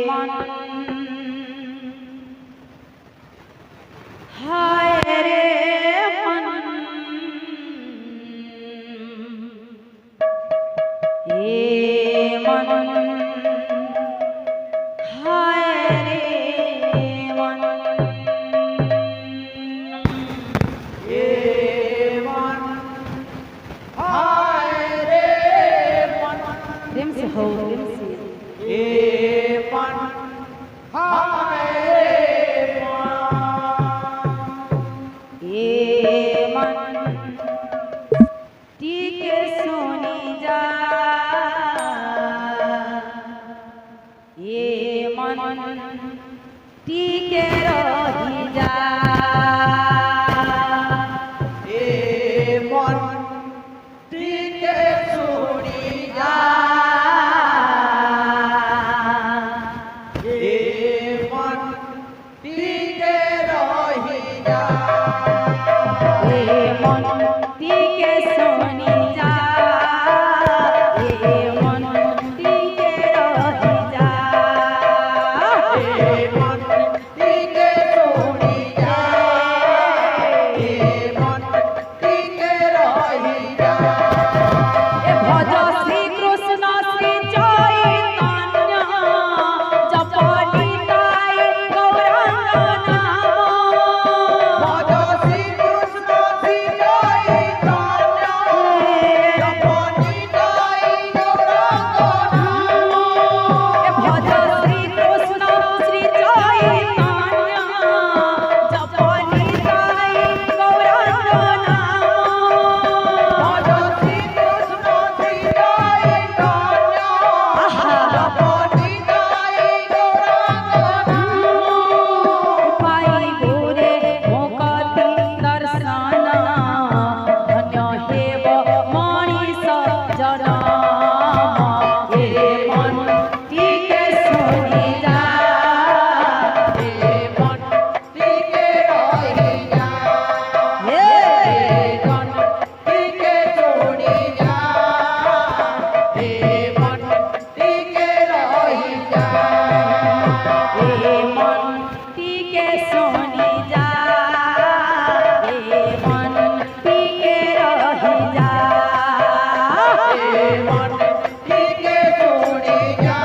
मन हाय रे मन मन हाय रे मन मन हाय रे मन प्रेम से हो प्रेम से मन हाय रे मन टीके सुनी जा मन टीके रही जा मन टीके सुनी जा मन टीके रही जा मन टीके सुनी जा मन टीके रही जा मन टीके सुनी जा मन टीके रही जा भज श्री कृष्ण श्री चैतन्य जपनी ताई गौरांग नाम भज श्री कृष्ण श्री चैतन्य जपनी ताई गौरांग नाम भज श्री कृष्ण श्री चैतन्य जपनी ताई गौरांग नाम भज श्री कृष्ण श्री चैतन्य जपनी ताई गौरांग नाम पाई गोरे भोकति दर्शन धन्य हेव मणिष जना मन टीके सुनी जा मन टीके रही जा मन टीके सुनी जा मन टीके रही जा मन टीके सुनी जा मन टीके रही जा मन टीके सुनी जा